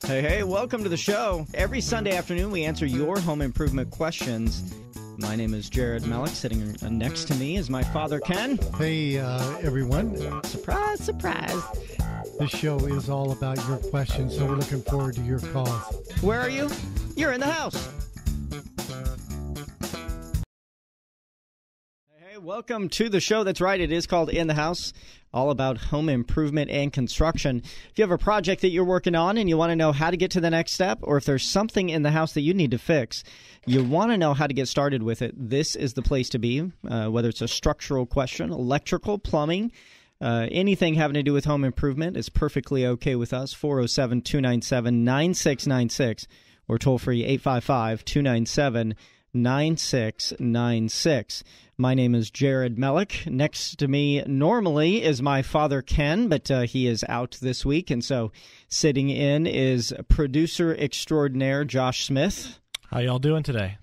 Hey, welcome to the show. Every Sunday afternoon, we answer your home improvement questions. My name is Jared Mellick. Sitting next to me is my father, Ken. Hey, everyone. Surprise, surprise. This show is all about your questions, so we're looking forward to your calls. Where are you? You're in the house. Hey, welcome to the show. That's right. It is called In the House, all about home improvement and construction. If you have a project that you're working on and you want to know how to get to the next step, or if there's something in the house that you need to fix, you want to know how to get started with it, this is the place to be, whether it's a structural question, electrical, plumbing, anything having to do with home improvement is perfectly okay with us. 407-297-9696 or toll free 855-297-9696. My name is Jared Mellick. Next to me normally is my father, Ken, but he is out this week. And so sitting in is producer extraordinaire Josh Smith. How y'all doing today?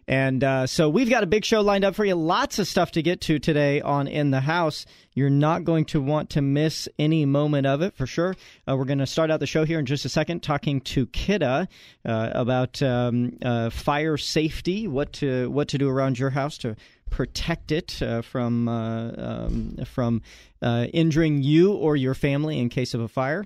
And so we've got a big show lined up for you. Lots of stuff to get to today on In the House. You're not going to want to miss any moment of it, for sure. We're going to start out the show here in just a second talking to Kidde about fire safety, what to do around your house to protect it from injuring you or your family in case of a fire.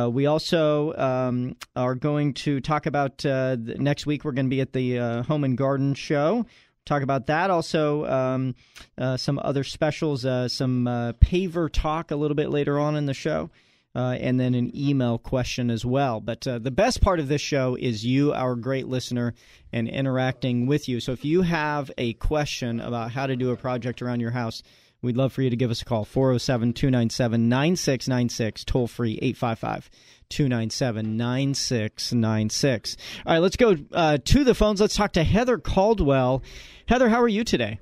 We also are going to talk about next week. We're going to be at the Home and Garden Show. Talk about that. Also, some other specials, some paver talk a little bit later on in the show. And then an email question as well. But the best part of this show is you, our great listener, and interacting with you. So if you have a question about how to do a project around your house, we'd love for you to give us a call, 407-297-9696, toll free 855-297-9696. All right, let's go to the phones. Let's talk to Heather Caldwell. Heather, how are you today?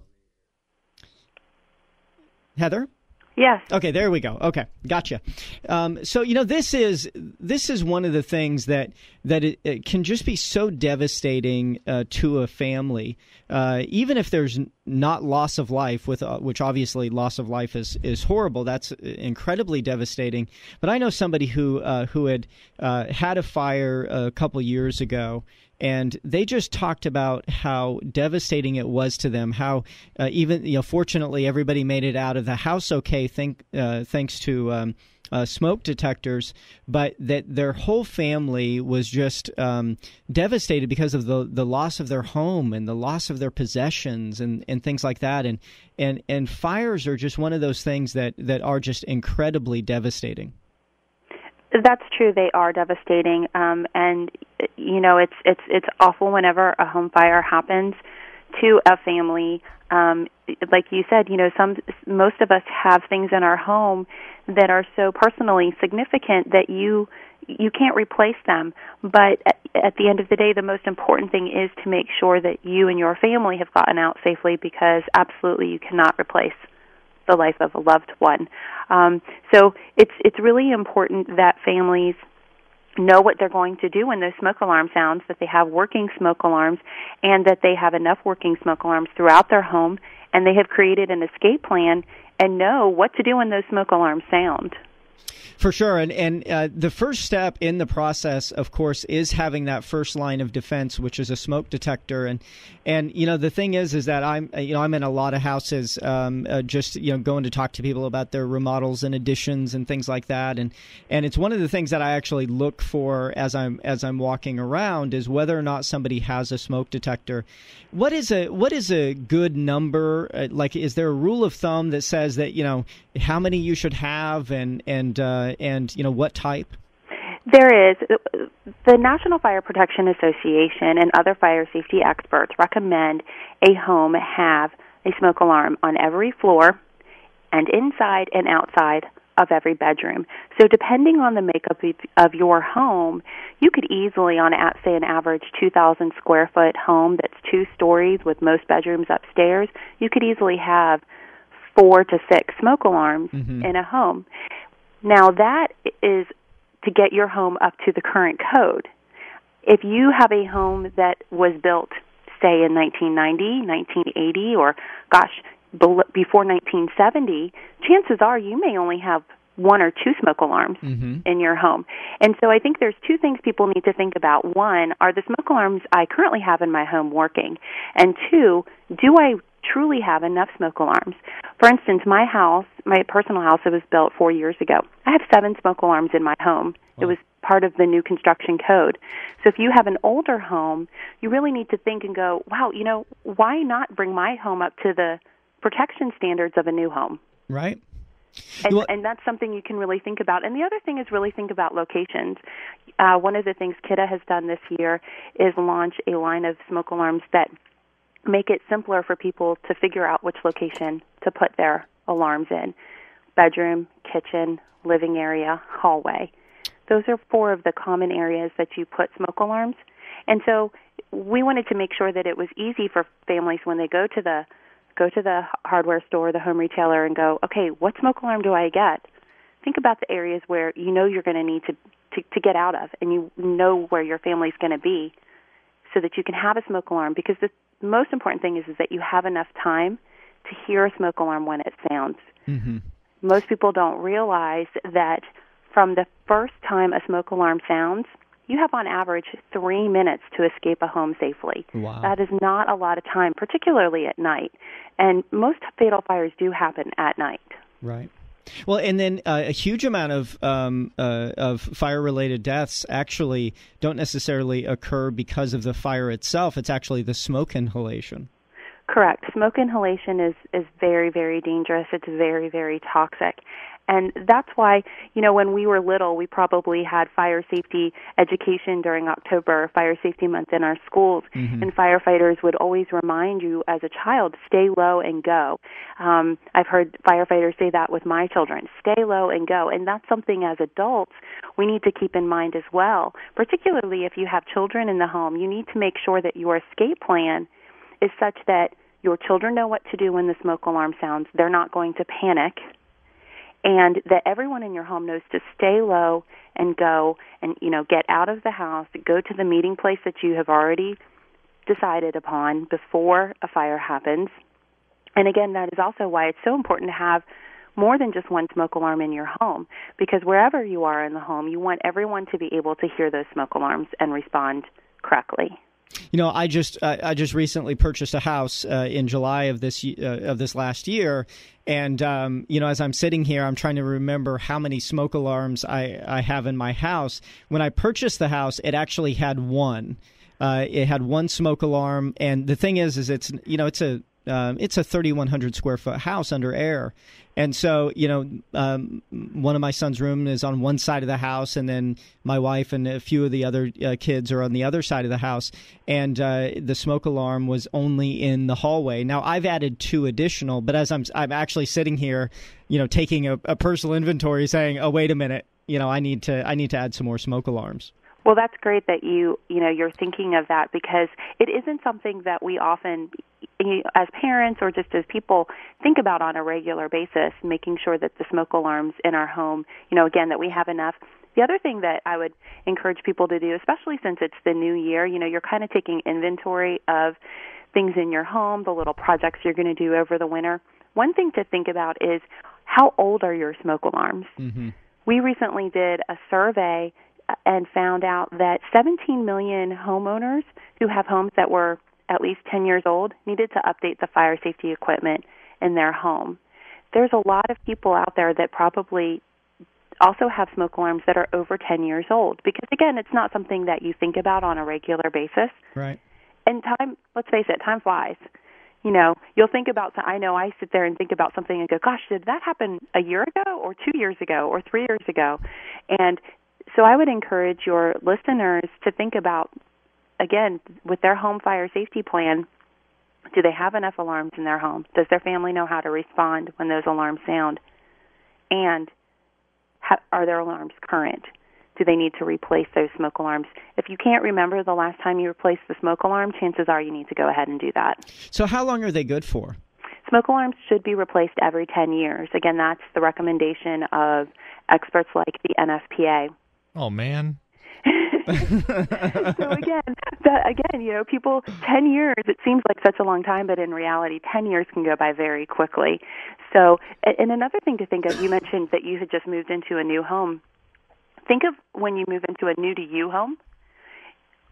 Heather? Yes. Okay, there we go. Okay, gotcha. So this is one of the things that it can just be so devastating to a family, even if there's not loss of life, which obviously loss of life is horrible. That's incredibly devastating. But I know somebody who had had a fire a couple years ago. And they just talked about how devastating it was to them, how even, fortunately, everybody made it out of the house okay, thanks to smoke detectors, but that their whole family was just devastated because of the loss of their home and the loss of their possessions and things like that. And fires are just one of those things that are just incredibly devastating. That's true. They are devastating, and it's awful whenever a home fire happens to a family. Like you said, most of us have things in our home that are so personally significant that you can't replace them. But at the end of the day, the most important thing is to make sure that you and your family have gotten out safely, because absolutely you cannot replace the life of a loved one. So it's really important that families know what they're going to do when those smoke alarm sounds, that they have working smoke alarms, and that they have enough working smoke alarms throughout their home, and they have created an escape plan and know what to do when those smoke alarms sound. For sure, and the first step in the process, of course, is having that first line of defense, which is a smoke detector. And the thing is that I'm in a lot of houses, just going to talk to people about their remodels and additions and things like that. And it's one of the things that I actually look for as I'm walking around is whether or not somebody has a smoke detector. What is a good number? Like, is there a rule of thumb that says that how many you should have and what type? There is. The National Fire Protection Association and other fire safety experts recommend a home have a smoke alarm on every floor and inside and outside of every bedroom. So depending on the makeup of your home, you could easily, on say an average 2,000 square foot home that's 2 stories with most bedrooms upstairs, you could easily have 4 to 6 smoke alarms in a home. Now that is to get your home up to the current code. If you have a home that was built, say, in 1990, 1980, or, before 1970, chances are you may only have one or two smoke alarms in your home. And so I think there's two things people need to think about. One, are the smoke alarms I currently have in my home working? And two, do I truly have enough smoke alarms? For instance, my house, my personal house, it was built 4 years ago. I have 7 smoke alarms in my home. It was part of the new construction code. So if you have an older home, you really need to think and go, wow, why not bring my home up to the protection standards of a new home? Right. And that's something you can really think about. And the other thing is really think about locations. One of the things Kidde has done this year is launch a line of smoke alarms that make it simpler for people to figure out which location to put their alarms in. Bedroom, kitchen, living area, hallway. Those are 4 of the common areas that you put smoke alarms. And so we wanted to make sure that it was easy for families when they go to the hardware store, the home retailer, and go, okay, what smoke alarm do I get? Think about the areas where you know you're going to need to get out of, and you know where your family's going to be, so that you can have a smoke alarm. Because the most important thing is that you have enough time to hear a smoke alarm when it sounds. Mm-hmm. Most people don't realize that from the first time a smoke alarm sounds, you have on average 3 minutes to escape a home safely. Wow. That is not a lot of time, particularly at night. And most fatal fires do happen at night. Right. Well, and then a huge amount of fire-related deaths actually don't necessarily occur because of the fire itself. It's actually the smoke inhalation. Correct. Smoke inhalation is very, very dangerous. It's very, very toxic. And that's why, when we were little, we probably had fire safety education during October, Fire Safety Month in our schools. Mm-hmm. And firefighters would always remind you as a child, stay low and go. I've heard firefighters say that with my children, stay low and go. And that's something as adults we need to keep in mind as well. Particularly if you have children in the home, you need to make sure that your escape plan is such that your children know what to do when the smoke alarm sounds. They're not going to panic. And that everyone in your home knows to stay low and go and, get out of the house, go to the meeting place that you have already decided upon before a fire happens. And again, that is also why it's so important to have more than just one smoke alarm in your home, because wherever you are in the home, you want everyone to be able to hear those smoke alarms and respond correctly. I just recently purchased a house in July of this last year, and as I'm sitting here, I'm trying to remember how many smoke alarms I have in my house. When I purchased the house, it actually had one. It had one smoke alarm, and the thing is it's a 3,100 square foot house under air. And so, one of my son's room is on one side of the house, and then my wife and a few of the other kids are on the other side of the house. And the smoke alarm was only in the hallway. Now, I've added 2 additional, but as I'm actually sitting here, taking a personal inventory, saying, "Oh, wait a minute, I need to add some more smoke alarms." Well, that's great that you're thinking of that, because it isn't something that we often, as parents or just as people, think about on a regular basis, making sure that the smoke alarms in our home, again, that we have enough. The other thing that I would encourage people to do, especially since it's the new year, you're kind of taking inventory of things in your home, the little projects you're going to do over the winter. One thing to think about is, how old are your smoke alarms? Mm-hmm. We recently did a survey and found out that 17 million homeowners who have homes that were at least 10 years old needed to update the fire safety equipment in their home. There's a lot of people out there that probably also have smoke alarms that are over 10 years old, because, again, it's not something that you think about on a regular basis. Right. And time, let's face it, time flies. You'll think about, I know I sit there and think about something and go, gosh, did that happen a year ago or 2 years ago or 3 years ago? And so I would encourage your listeners to think about, again, with their home fire safety plan, do they have enough alarms in their home? Does their family know how to respond when those alarms sound? And are their alarms current? Do they need to replace those smoke alarms? If you can't remember the last time you replaced the smoke alarm, chances are you need to go ahead and do that. So how long are they good for? Smoke alarms should be replaced every 10 years. Again, that's the recommendation of experts like the NFPA. Oh, man. So again, people, 10 years, it seems like such a long time, but in reality, 10 years can go by very quickly. So, and another thing to think of, you mentioned that you had just moved into a new home. Think of when you move into a new-to-you home.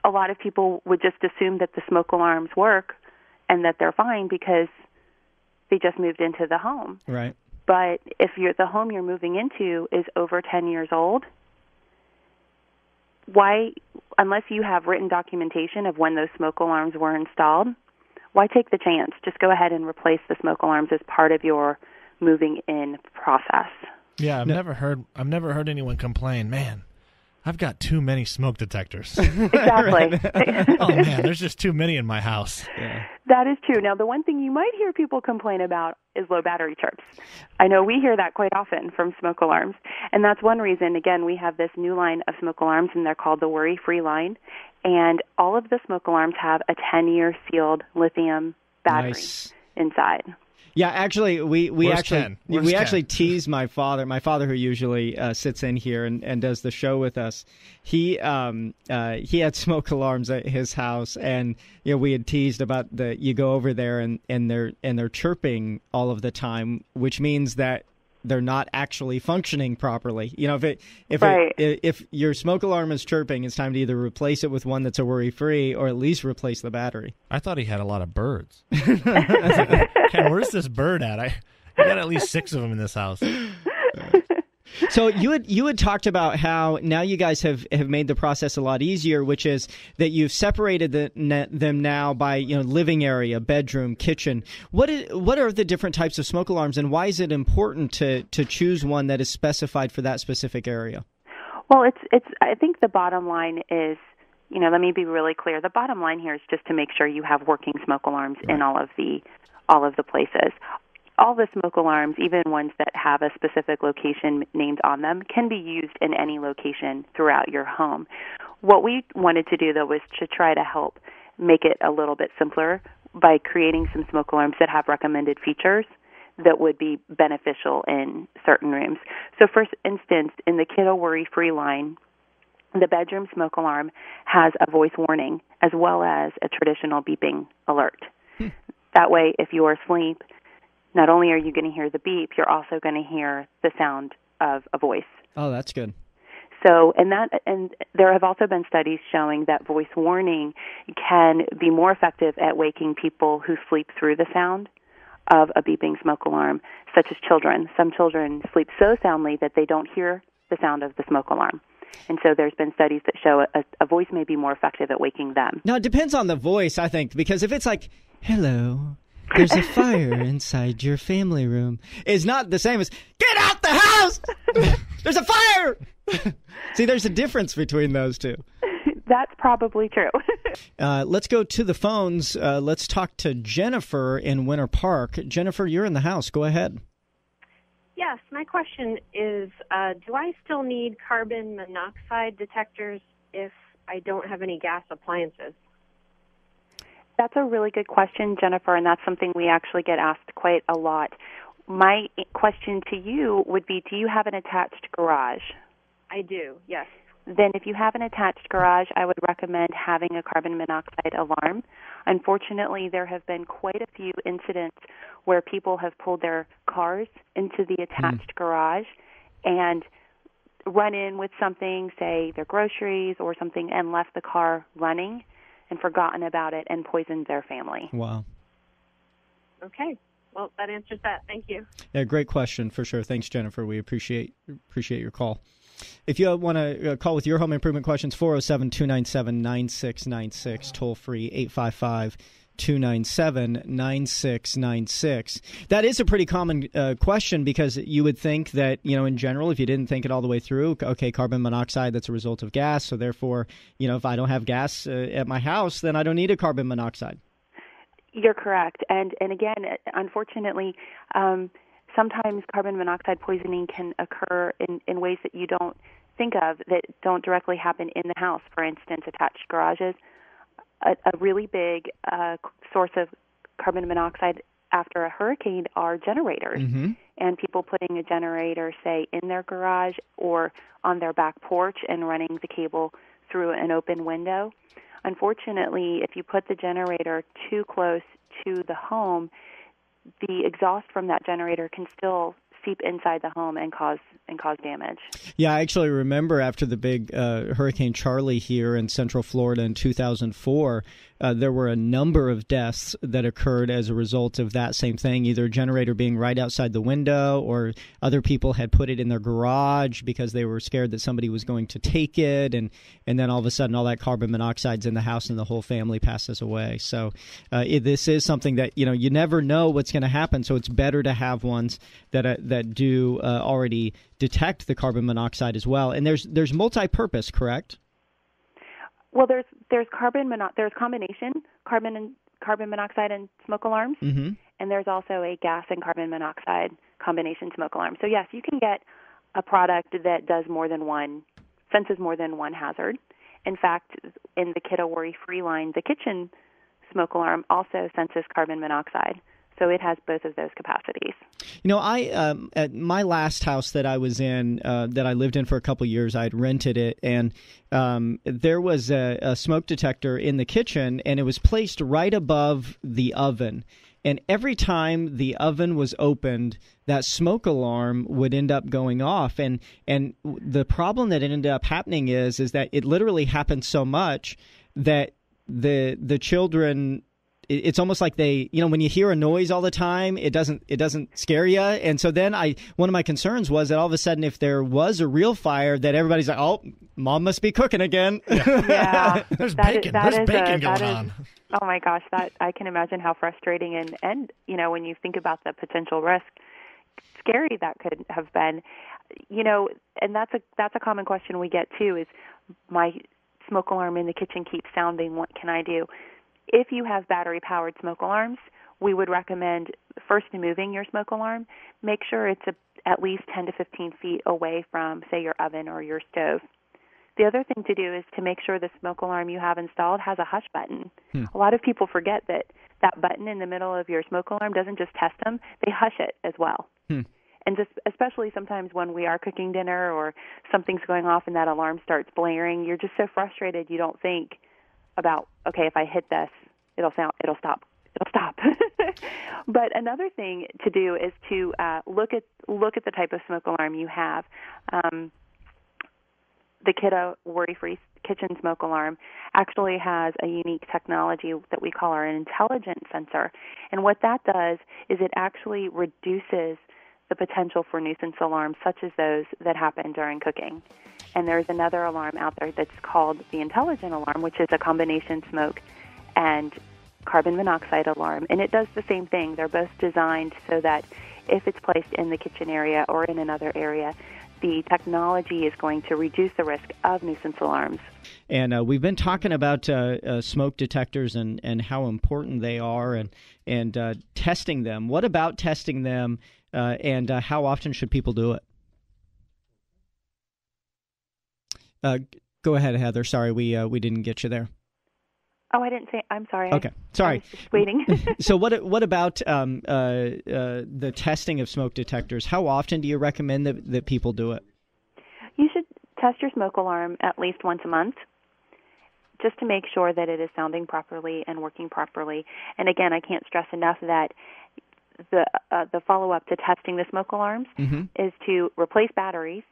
A lot of people would just assume that the smoke alarms work and that they're fine because they just moved into the home. Right. But if the home you're moving into is over 10 years old, why, unless you have written documentation of when those smoke alarms were installed, why take the chance? Just go ahead and replace the smoke alarms as part of your moving in process. Yeah, I've never heard anyone complain, man, I've got too many smoke detectors. Exactly. Oh, man, there's just too many in my house. Yeah. That is true. Now, the one thing you might hear people complain about is low battery trips. I know we hear that quite often from smoke alarms, and that's one reason, again, we have this new line of smoke alarms, and they're called the Worry-Free line, and all of the smoke alarms have a 10-year sealed lithium battery inside. Yeah, actually, we actually Ken? tease my father. My father, who usually sits in here and does the show with us, he had smoke alarms at his house, and we had teased about you go over there and they're chirping all of the time, which means that they're not actually functioning properly. If your smoke alarm is chirping, it's time to either replace it with one that's a worry-free or at least replace the battery. I thought he had a lot of birds. Ken, where's this bird at? I got at least 6 of them in this house. So you had talked about how now you guys have made the process a lot easier, which is that you've separated them now by living area, bedroom, kitchen. What are the different types of smoke alarms, and why is it important to choose one that is specified for that specific area? Well, it's I think the bottom line is, let me be really clear. The bottom line here is just to make sure you have working smoke alarms in all of the places. All the smoke alarms, even ones that have a specific location named on them, can be used in any location throughout your home. What we wanted to do, though, was to try to help make it a little bit simpler by creating some smoke alarms that have recommended features that would be beneficial in certain rooms. So, for instance, in the Kidde Worry-Free line, the bedroom smoke alarm has a voice warning as well as a traditional beeping alert. That way, if you are asleep, not only are you going to hear the beep, you're also going to hear the sound of a voice. Oh, that's good. So, and there have also been studies showing that voice warning can be more effective at waking people who sleep through the sound of a beeping smoke alarm, such as children. Some children sleep so soundly that they don't hear the sound of the smoke alarm. And so there's been studies that show a voice may be more effective at waking them. Now, it depends on the voice, I think, because if it's like, hello, there's a fire inside your family room, is not the same as, get out the house! There's a fire! See, there's a difference between those two. That's probably true. Let's go to the phones. Let's talk to Jennifer in Winter Park. Jennifer, you're in the house. Go ahead. Yes, my question is, do I still need carbon monoxide detectors if I don't have any gas appliances? That's a really good question, Jennifer, and that's something we actually get asked quite a lot. My question to you would be, do you have an attached garage? I do, yes. Then if you have an attached garage, I would recommend having a carbon monoxide alarm. Unfortunately, there have been quite a few incidents where people have pulled their cars into the attached garage and run in with something, say their groceries or something, and left the car running and forgotten about it and poisoned their family. Wow. Okay. Well, that answers that. Thank you. Yeah, great question for sure. Thanks, Jennifer. We appreciate your call. If you want to call with your home improvement questions, 407-297-9696, toll free 855-297-9696. That is a pretty common question because you would think that, in general, if you didn't think it all the way through, okay, carbon monoxide, that's a result of gas. So therefore, if I don't have gas at my house, then I don't need a carbon monoxide. You're correct. And again, unfortunately, sometimes carbon monoxide poisoning can occur in ways that you don't think of, that don't directly happen in the house. For instance, attached garages. A really big source of carbon monoxide after a hurricane are generators. Mm-hmm. And people putting a generator, say, in their garage or on their back porch and running the cable through an open window. Unfortunately, if you put the generator too close to the home, the exhaust from that generator can still seep inside the home and cause damage. Yeah, I actually remember after the big Hurricane Charlie here in Central Florida in 2004, there were a number of deaths that occurred as a result of that same thing, either a generator being right outside the window or other people had put it in their garage because they were scared that somebody was going to take it, and then all of a sudden all that carbon monoxide's in the house and the whole family passes away. So this is something that, you never know what's going to happen, so it's better to have ones that do already detect the carbon monoxide as well. And there's multi-purpose, correct? Well, there's combination carbon monoxide and smoke alarms, and there's also a gas and carbon monoxide combination smoke alarm. So yes, you can get a product that does senses more than one hazard. In fact, in the Kidde Worry-Free line, the kitchen smoke alarm also senses carbon monoxide. So it has both of those capacities. I at my last house that I was in, that I lived in for a couple of years, I'd rented it, and there was a smoke detector in the kitchen, and it was placed right above the oven. And every time the oven was opened, that smoke alarm would end up going off. And the problem that ended up happening is that it literally happened so much that the children. It's almost like they, when you hear a noise all the time, it doesn't scare you. And so then one of my concerns was that all of a sudden, if there was a real fire, that everybody's like, oh, mom must be cooking again. Yeah, there's bacon going on. Oh my gosh, that I can imagine how frustrating and when you think about the potential risk, scary that could have been. And that's a common question we get too. Is my smoke alarm in the kitchen keeps sounding? What can I do? If you have battery-powered smoke alarms, we would recommend first moving your smoke alarm. Make sure it's at least 10 to 15 feet away from, say, your oven or your stove. The other thing to do is to make sure the smoke alarm you have installed has a hush button. A lot of people forget that button in the middle of your smoke alarm doesn't just test them, they hush it as well. And just especially sometimes when we are cooking dinner or something's going off and that alarm starts blaring, you're just so frustrated you don't think about, okay, if I hit this, it'll stop. But another thing to do is to look at the type of smoke alarm you have. The Kidde Worry-Free kitchen smoke alarm actually has a unique technology that we call our intelligent sensor. And what that does is it actually reduces the potential for nuisance alarms such as those that happen during cooking. And there's another alarm out there that's called the intelligent alarm, which is a combination smoke and carbon monoxide alarm. And it does the same thing. They're both designed so that if it's placed in the kitchen area or in another area, the technology is going to reduce the risk of nuisance alarms. And we've been talking about smoke detectors and how important they are and testing them. What about testing them and how often should people do it? Go ahead, Heather. Sorry, we didn't get you there. Oh, I didn't say. I'm sorry. Okay, sorry. I was just waiting. So, what about the testing of smoke detectors? How often do you recommend that people do it? You should test your smoke alarm at least once a month, just to make sure that it is sounding properly and working properly. And again, I can't stress enough that the follow-up to testing the smoke alarms is to replace batteries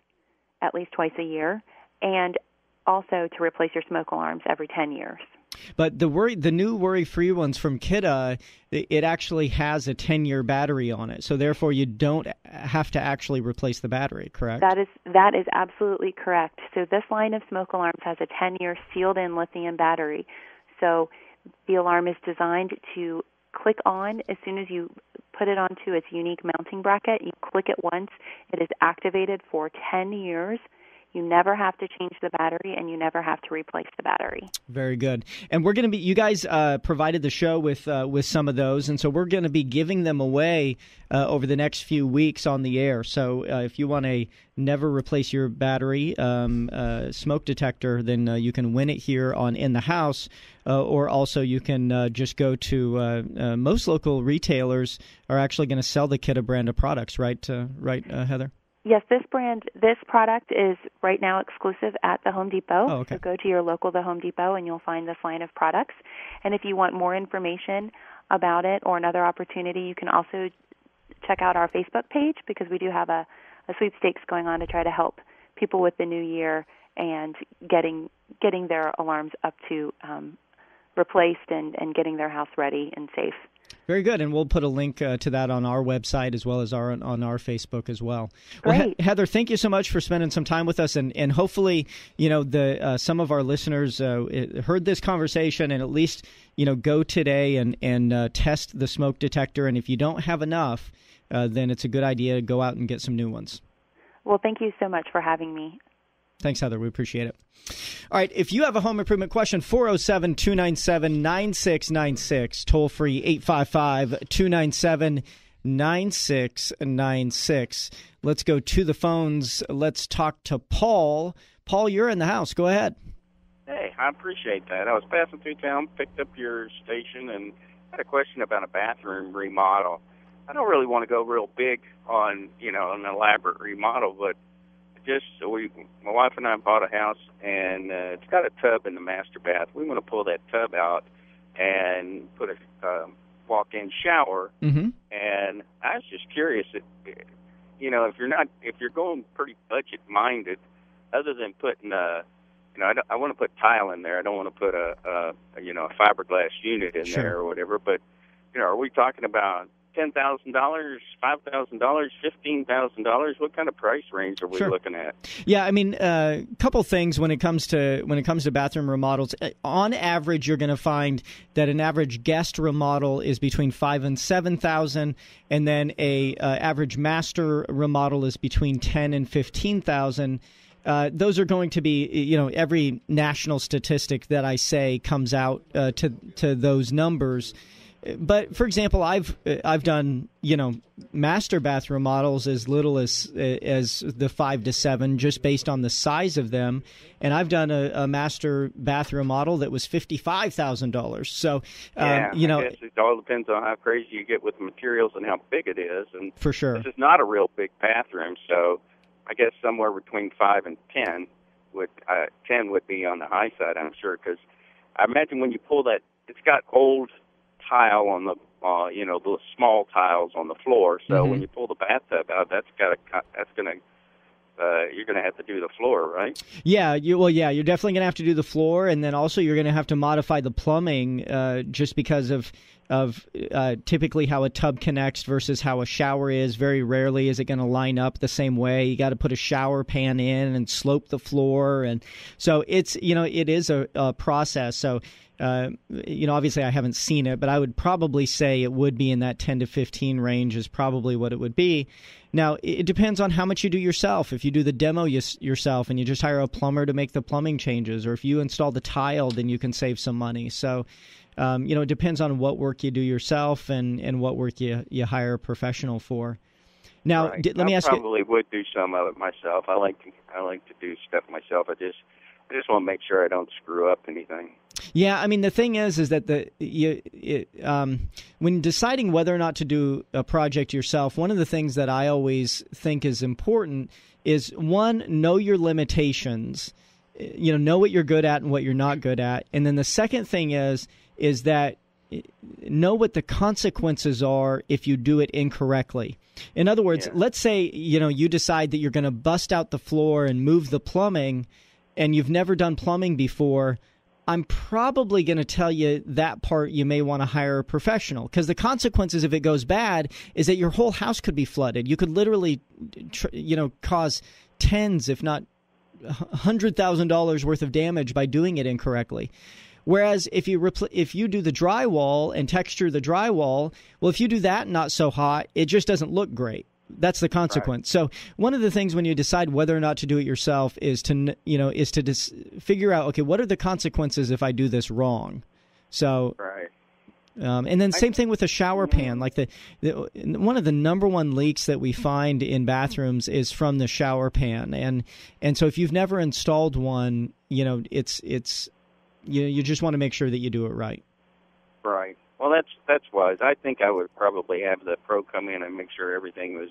at least twice a year, and also to replace your smoke alarms every 10 years. But the new worry-free ones from Kidde, it actually has a 10-year battery on it, so therefore you don't have to actually replace the battery, correct? That is absolutely correct. So this line of smoke alarms has a 10-year sealed-in lithium battery. So the alarm is designed to click on as soon as you put it onto its unique mounting bracket. You click it once. It is activated for 10 years. You never have to change the battery, and you never have to replace the battery. Very good. And we're going to be, you guys provided the show with some of those, and so we're going to be giving them away over the next few weeks on the air. So if you want a never replace your battery smoke detector, then you can win it here on In the House, or also you can just go to most local retailers are actually going to sell the Kidde brand of products, right, Heather? Yes, this product is right now exclusive at the Home Depot. Oh, okay. So go to your local The Home Depot and you'll find this line of products. And if you want more information about it or another opportunity, you can also check out our Facebook page, because we do have a sweepstakes going on to try to help people with the new year and getting their alarms up to replaced and getting their house ready and safe. Very good, and we'll put a link to that on our website as well as on our Facebook as well. Great. Well, Heather, thank you so much for spending some time with us, and hopefully, some of our listeners heard this conversation and at least go today and test the smoke detector. And if you don't have enough, then it's a good idea to go out and get some new ones. Well, thank you so much for having me. Thanks, Heather. We appreciate it. All right. If you have a home improvement question, 407-297-9696. Toll free 855-297-9696. Let's go to the phones. Let's talk to Paul. Paul, you're in the house. Go ahead. Hey, I appreciate that. I was passing through town, picked up your station, and had a question about a bathroom remodel. I don't really want to go real big on, an elaborate remodel, but my wife and I bought a house, and it's got a tub in the master bath. We want to pull that tub out and put a walk-in shower. Mm-hmm. And I was just curious, if you're going pretty budget-minded, other than putting I want to put tile in there. I don't want to put a fiberglass unit in Sure. there or whatever. But are we talking about $10,000, $5,000, $15,000? What kind of price range are we looking at? Yeah, I mean, a couple things when it comes to bathroom remodels. On average, you're going to find that an average guest remodel is between $5,000 and $7,000, and then a average master remodel is between $10,000 and $15,000. Those are going to be, every national statistic that I say comes out to those numbers. But for example, I've done master bathroom models as little as the 5 to 7, just based on the size of them, and I've done a master bathroom model that was $55,000. So I guess it all depends on how crazy you get with the materials and how big it is. And for sure, this is not a real big bathroom, so I guess somewhere between 5 and 10 would 10 would be on the high side, I'm sure, because I imagine when you pull that, it's got old tile on the the small tiles on the floor. So mm-hmm. when you pull the bathtub out, you're gonna have to do the floor, right? Yeah, you're definitely gonna have to do the floor, and then also you're gonna have to modify the plumbing just because of typically how a tub connects versus how a shower is. Very rarely is it going to line up the same way. You got to put a shower pan in and slope the floor, and so it is a process. So obviously I haven't seen it, but I would probably say it would be in that 10 to 15 range is probably what it would be. Now, it depends on how much you do yourself. If you do the demo yourself and you just hire a plumber to make the plumbing changes, or if you install the tile, then you can save some money. So, it depends on what work you do yourself and what work you hire a professional for. Now, right. let me ask you. I probably would do some of it myself. I like to do stuff myself. I just want to make sure I don't screw up anything. Yeah, I mean, the thing is that when deciding whether or not to do a project yourself, one of the things that I always think is important is, one, know your limitations, know what you're good at and what you're not good at. And then the second thing is that know what the consequences are if you do it incorrectly. In other words, let's say, you decide that you're going to bust out the floor and move the plumbing, and you've never done plumbing before. I'm probably going to tell you that part you may want to hire a professional, because the consequences if it goes bad is that your whole house could be flooded. You could literally, cause tens, if not $100,000 worth of damage by doing it incorrectly. Whereas if you do the drywall and texture the drywall, well, if you do that not so hot, it just doesn't look great. That's the consequence. Right. So one of the things when you decide whether or not to do it yourself is to figure out, okay, what are the consequences if I do this wrong? So, right. And then same thing with a shower pan. Like one of the number one leaks that we find in bathrooms is from the shower pan, and so if you've never installed one, it's you just want to make sure that you do it right. Right. Well, that's wise. I think I would probably have the pro come in and make sure everything was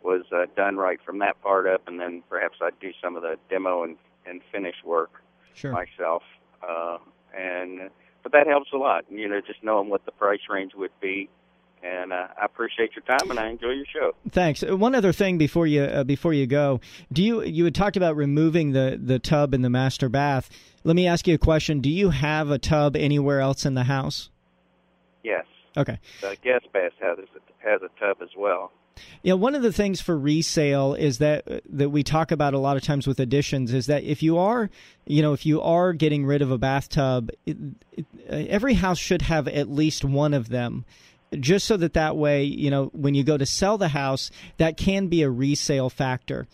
was done right from that part up, and then perhaps I'd do some of the demo and finish work myself. But that helps a lot, just knowing what the price range would be. And I appreciate your time, and I enjoy your show. Thanks. One other thing before you go, you had talked about removing the tub in the master bath. Let me ask you a question. Do you have a tub anywhere else in the house? Yes. Okay. The guest bath has a tub as well. Yeah, one of the things for resale is that we talk about a lot of times with additions is that if you are getting rid of a bathtub, every house should have at least one of them. Just so that way, when you go to sell the house, that can be a resale factor.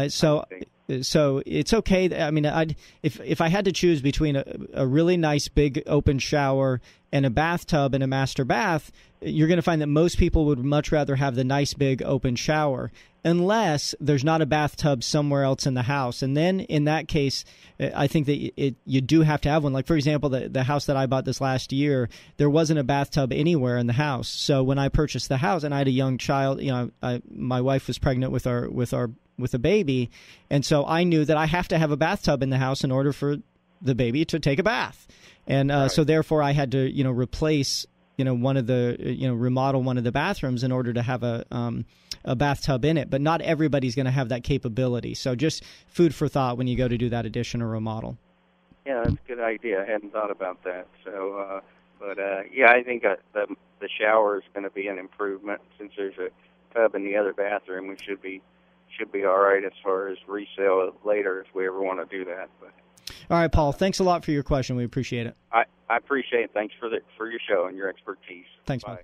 So it's okay. I mean, if I had to choose between a really nice big open shower and a bathtub and a master bath, you're going to find that most people would much rather have the nice big open shower, unless there's not a bathtub somewhere else in the house. And then in that case, I think that you do have to have one. Like, for example, the house that I bought this last year, there wasn't a bathtub anywhere in the house. So when I purchased the house and I had a young child, my wife was pregnant with a baby, and so I knew that I have to have a bathtub in the house in order for the baby to take a bath. And so therefore I had to, replace, remodel one of the bathrooms in order to have a bathtub in it. But not everybody's going to have that capability. So just food for thought when you go to do that addition or remodel. Yeah, that's a good idea. I hadn't thought about that. So, I think the shower is going to be an improvement since there's a tub in the other bathroom. We should be all right as far as resale later if we ever want to do that. But all right, Paul. Thanks a lot for your question. We appreciate it. I appreciate it. Thanks for your show and your expertise. Thanks, Bye. Paul.